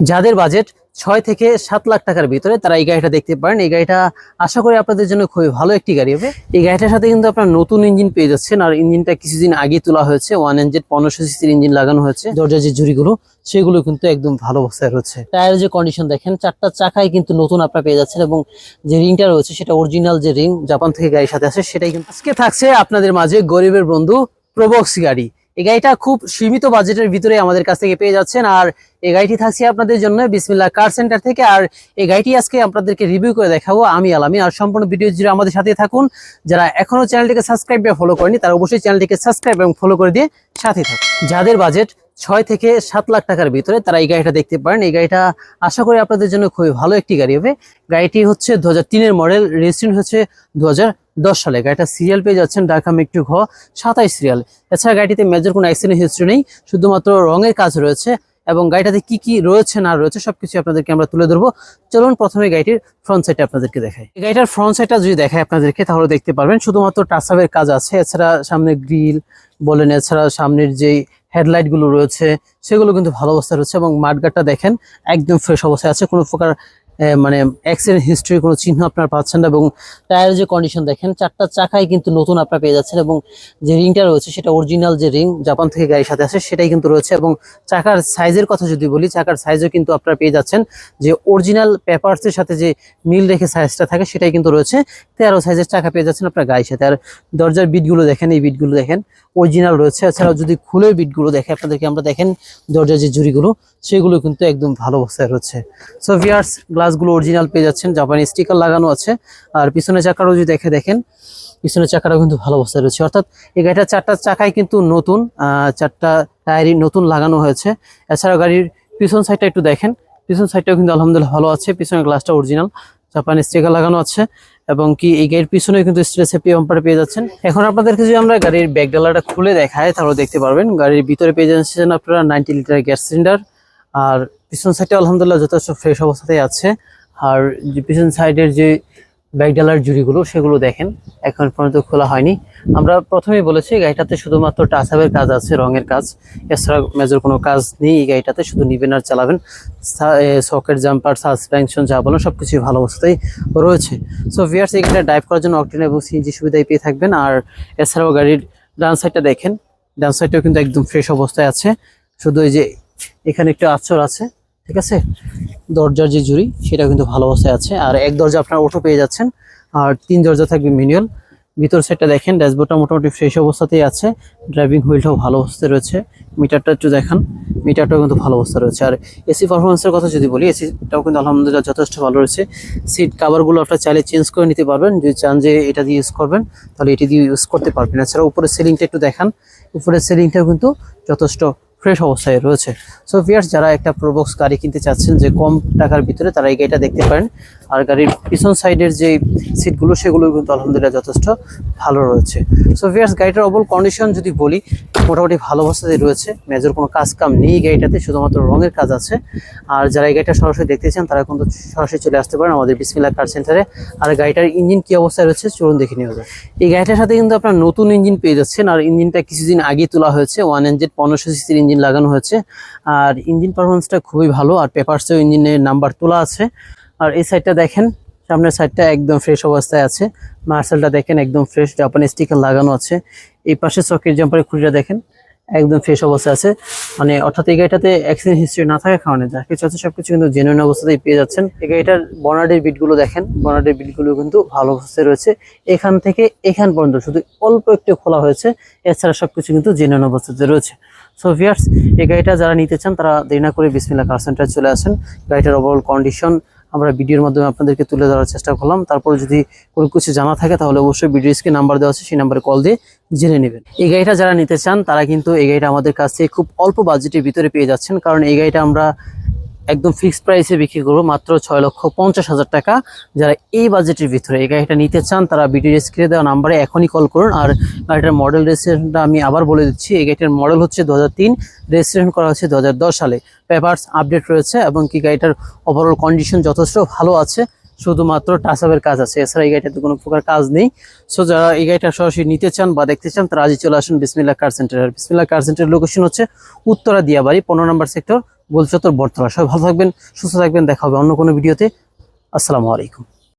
যাদের বাজেট ৬ থেকে ৭ লাখ টাকার ভিতরে তারা এই গাড়িটা দেখতে পারেন। এই গাড়িটা আশা করি আপনাদের জন্য খুবই ভালো একটি গাড়ি হবে। এই গাড়িটার সাথে কিন্তু আপনার নতুন ইঞ্জিন পেয়ে যাচ্ছেন, আর ইঞ্জিনটা কিছুদিন আগে তোলা হয়েছে। 1NZ 1500 সিসির ইঞ্জিন লাগানো হয়েছে। দরজার যে জুড়িগুলো সেগুলো কিন্তু একদম ভালো অবস্থায় রয়েছে। টায়ারের যে কন্ডিশন দেখেন, চারটা চাকায় কিন্তু নতুন আপনারা পেয়ে যাচ্ছেন, এবং যে রিংটা রয়েছে সেটা অরিজিনাল যে রিং জাপান থেকে গাড়ির সাথে আসে সেটাই কিন্তু আজকে থাকছে আপনাদের মাঝে গরিবের বন্ধু প্রবক্স গাড়ি। এই গাড়িটা খুব সীমিত বাজেটের ভিতরে আমাদের কাছ থেকে পেয়ে যাচ্ছেন, আর এই গাড়িটি থাকছে আপনাদের জন্য বিসমিল্লাহ কার সেন্টার থেকে। আর এই গাড়িটি আজকে আপনাদেরকে রিভিউ করে দেখাবো আমি আলামিন। আর সম্পূর্ণ ভিডিও জুড়ে আমাদের সাথে থাকুন। যারা এখনো চ্যানেলটিকে সাবস্ক্রাইব বা ফলো করেনি তারা অবশ্যই চ্যানেলটিকে সাবস্ক্রাইব এবং ফলো করে দিয়ে সাথে থাকুন। যাদের বাজেট ৬ থেকে ৭ লাখ টাকার ভিতরে তারা এই গাড়িটা দেখতে পারেন। এই গাড়িটা আশা করি আপনাদের জন্য খুবই ভালো একটি গাড়ি হবে। গাড়িটি হচ্ছে 2003 মডেল, রেজিস্ট্রেশন হচ্ছে 2010 সালে। গাড়িটা সিরিয়াল পেয়ে যাচ্ছেন ঢাকা মেট্রো ঘ 27 সিরিয়াল। এছাড়া গাড়িতে মেজর কোনো অ্যাক্সিডেন্ট হিস্ট্রি নেই, শুধুমাত্র রঙের কাজ রয়েছে, এবং গাড়িটাতে কি কি রয়েছে না রয়েছে সবকিছু আপনাদেরকে আমরা তুলে ধরবো। চলুন প্রথমে গাড়িটির ফ্রন্ট সাইডটা আপনাদেরকে দেখাই। এই গাড়িটার ফ্রন্ট সাইডটা যদি দেখায় আপনাদেরকে তাহলে দেখতে পারবেন শুধুমাত্র টাচআপের কাজ আছে। এছাড়া সামনে গ্রিল বলেন, এছাড়া সামনের যেই হেডলাইট গুলো রয়েছে সেগুলো কিন্তু ভালো অবস্থায় রয়েছে, এবং মাঠগাটটা দেখেন একদম ফ্রেশ অবস্থায় আছে। কোনো প্রকার মানে অ্যাক্সিডেন্ট হিস্ট্রি কোনো চিহ্ন আপনারা পাচ্ছেন না। এবং টায়ারের যে কন্ডিশন দেখেন, চারটা চাকায় কিন্তু নতুন আপনারা পেয়ে যাচ্ছেন, এবং যে রিংটা রয়েছে সেটা অরিজিনাল যে রিং জাপান থেকে গাড়ির সাথে আসে সেটাই কিন্তু রয়েছে। এবং চাকার সাইজের কথা যদি বলি, চাকার সাইজও কিন্তু আপনারা পেয়ে যাচ্ছেন যে অরিজিনাল পেপারসের সাথে যে মিল রেখে সাইজটা থাকে সেটাই কিন্তু রয়েছে। 13 সাইজের চাকা পেয়ে যাচ্ছেন আপনার গাড়ির সাথে। আর দরজার বিটগুলো দেখেন, এই বিটগুলো দেখেন অরিজিনাল রয়েছে। এছাড়াও যদি খুলে বিটগুলো দেখে আপনাদেরকে আমরা দেখেন, দরজার যে জুড়িগুলো সেগুলো কিন্তু একদম ভালো অবস্থায় রয়েছে। সো ভিউয়ার্স, গ্লাসগুলো অরিজিনাল পেয়ে যাচ্ছেন, জাপানি স্টিকার লাগানো আছে। আর পিছনের চাকারও যদি দেখেন, পিছনের চাকাটাও কিন্তু ভালো অবস্থায় রয়েছে। অর্থাৎ এই গাড়িটা চারটা চাকায় কিন্তু নতুন, চারটা টায়ারই নতুন লাগানো হয়েছে। এছাড়াও গাড়ির পিছন সাইডটা একটু দেখেন, পিছন সাইডটাও কিন্তু আলহামদুলিল্লাহ ভালো আছে। পিছনের গ্লাসটা অরিজিনাল জাপানি স্টিকার লাগানো আছে, এবং কি এই গাড়ির পিছনে কিন্তু স্টিলের সেফটি বাম্পার পেয়ে যাচ্ছেন। এখন আপনাদেরকে যদি আমরা গাড়ির ব্যাক ডালাটা খুলে দেখাই তাহলে দেখতে পারবেন গাড়ির ভিতরে পেয়ে যাচ্ছেন আপনারা 90 লিটার গ্যাস সিলিন্ডার। আর পিছন সাইডটা আলহামদুলিল্লাহ যথেষ্ট ফ্রেশ অবস্থাতেই আছে। আর যে পিছন সাইডের যে ব্যাক ডালার জুড়িগুলো সেগুলো দেখেন এখন পর্যন্ত খোলা হয়নি। আমরা প্রথমেই বলেছি গাড়িটাতে শুধুমাত্র টাচআপের কাজ আছে, রঙের কাজ, এছাড়া মেজর কোনো কাজ নেই এই গাড়িটাতে। শুধু নিবেন আর চালাবেন। সকেট জাম্পার সাসপেনশন যা বলেন সবকিছুই ভালো অবস্থায় রয়েছে। সো ভিউয়ার্স, এই গাড়িটা ড্রাইভ করার জন্য অকটেন এবং সিএনজি সুবিধাই পেয়ে থাকবেন। আর এছাড়াও গাড়ির ডান সাইডটা দেখেন, ডান সাইডটাও কিন্তু একদম ফ্রেশ অবস্থায় আছে। শুধু এই যে এখানে একটু আঁচড় আছে, ঠিক আছে। দরজার যে জুড়ি সেটা কিন্তু ভালো অবস্থায় আছে। আর এক দরজা আপনারা অটো পেয়ে যাচ্ছেন, আর 3 দরজা থাকবে ম্যানুয়াল। ভিতর সাইডটা দেখেন, ড্যাশবোর্ডটা মোটামুটি ফ্রেশ অবস্থাতেই আছে। ড্রাইভিং হুইলটাও ভালো অবস্থায় রয়েছে। মিটারটা একটু দেখান, মিটারটাও কিন্তু ভালো অবস্থা রয়েছে। আর এসি পারফরমেন্সের কথা যদি বলি, এসিটাও কিন্তু আলহামদুলিল্লাহ যথেষ্ট ভালো রয়েছে। সিট কাভারগুলো আপনারা চাইলে চেঞ্জ করে নিতে পারবেন, যদি চান যে এটা দিয়ে ইউজ করবেন তাহলে এটি দিয়ে ইউজ করতে পারবেন। এছাড়া উপরের সিলিংটা একটু দেখান, উপরের সিলিংটাও কিন্তু যথেষ্ট ফ্রেশ অবস্থায় রয়েছে। সো ভিউয়ার্স, যারা একটা প্রোবক্স গাড়ি কিনতে চাচ্ছেন যে কম টাকার ভিতরে, তারা এই গাড়িটা দেখতে পারেন। আর গাড়ির পিছন সাইডের যে সিটগুলো সেগুলো কিন্তু আলহামদুলিল্লাহ যথেষ্ট ভালো রয়েছে। সো ভিউয়ার্স, গাড়িটার ওভারঅল কন্ডিশন যদি বলি মোটামুটি ভালো অবস্থাতেই রয়েছে। মেজর কোনো কাজ কাম নেই গাড়িটাতে, শুধুমাত্র রঙের কাজ আছে। আর যারা এই গাড়িটা সরাসরি দেখতে চান তারা কিন্তু সরাসরি চলে আসতে পারেন আমাদের বিসমিল্লাহ কার সেন্টারে। আর গাড়িটার ইঞ্জিন কি অবস্থায় রয়েছে চলুন দেখে নেওয়া যায়। এই গাড়িটার সাথে কিন্তু আপনার নতুন ইঞ্জিন পেয়ে যাচ্ছেন, আর ইঞ্জিনটা কিছুদিন আগে তোলা হয়েছে। 1NZ 1500 সিসির ইঞ্জিন লাগানো হয়েছে। আর ইঞ্জিন পারফরমেন্সটা খুবই ভালো, আর পেপারসেও ইঞ্জিনের নাম্বার তোলা আছে। আর এই সাইডটা দেখেন, সামনের সাইডটা একদম ফ্রেশ অবস্থায় আছে। মার্সেলটা দেখেন একদম ফ্রেশ, জাপানি স্টিকার লাগানো আছে। এই পাশে সকেট জাম্পারের খুঁটিটা দেখেন একদম ফ্রেশ অবস্থায় আছে। মানে অর্থাৎ এই গাড়িটাতে অ্যাক্সিডেন্ট হিস্ট্রি না থাকার কারণে যা কিছু আছে সবকিছু কিন্তু জেনুইন অবস্থাতেই পেয়ে যাচ্ছেন। এই গাড়িটার বনার্ডের বিটগুলো দেখেন, বনার্ডের বিটগুলো কিন্তু ভালো অবস্থায় রয়েছে। এখান থেকে এখান পর্যন্ত শুধু অল্প একটু খোলা হয়েছে, এছাড়া সবকিছু কিন্তু জেনুইন অবস্থাতে রয়েছে। সো ভিউয়ার্স, এই গাড়িটা যারা নিতে চান তারা দেরি না করে বিসমিল্লাহ কার সেন্টারে চলে আসেন। গাড়িটার ওভারঅল কন্ডিশন আমরা ভিডিওর মাধ্যমে আপনাদেরকে তুলে ধরার চেষ্টা করলাম। তারপর যদি কোনো কিছু জানা থাকে তাহলে অবশ্যই ভিডিও স্ক্রিনে নাম্বার দেওয়া আছে, সেই নাম্বারে কল দিয়ে জেনে নেবেন। এই গাড়িটা যারা নিতে চান তারা কিন্তু এই গাড়িটা আমাদের কাছে খুব অল্প বাজেটের ভিতরে পেয়ে যাচ্ছেন, কারণ এই গাড়িটা আমরা একদম ফিক্সড প্রাইসে বিক্রি করবো মাত্র 6,50,000 টাকা। যারা এই বাজেটের ভিতরে এই গাড়িটা নিতে চান তারা ভিডিও স্ক্রিনে দেওয়া নাম্বারে এখনই কল করুন। আর গাড়িটার মডেল রেজিস্ট্রেশনটা আমি আবার বলে দিচ্ছি, এই গাড়িটার মডেল হচ্ছে 2003, রেজিস্ট্রেশন করা হচ্ছে 2010 সালে। পেপারস আপডেট রয়েছে, এবং কি গাড়িটার ওভারঅল কন্ডিশন যথেষ্ট ভালো আছে। শুধুমাত্র টাচআপের কাজ আছে, এছাড়া এই গাড়িটাতে কোনো প্রকার কাজ নেই। সো যারা এই গাড়িটা সরাসরি নিতে চান বা দেখতে চান তারা আজই চলে আসুন বিসমিল্লাহ কার সেন্টার। বিসমিল্লাহ কার সেন্টারের লোকেশন হচ্ছে উত্তরা দিয়াবাড়ি 15 নম্বর সেক্টর, গোলচত্বর বটতলা। সবাই ভালো থাকবেন, সুস্থ থাকবেন, দেখা হবে অন্য কোনো ভিডিওতে। আসসালামু আলাইকুম।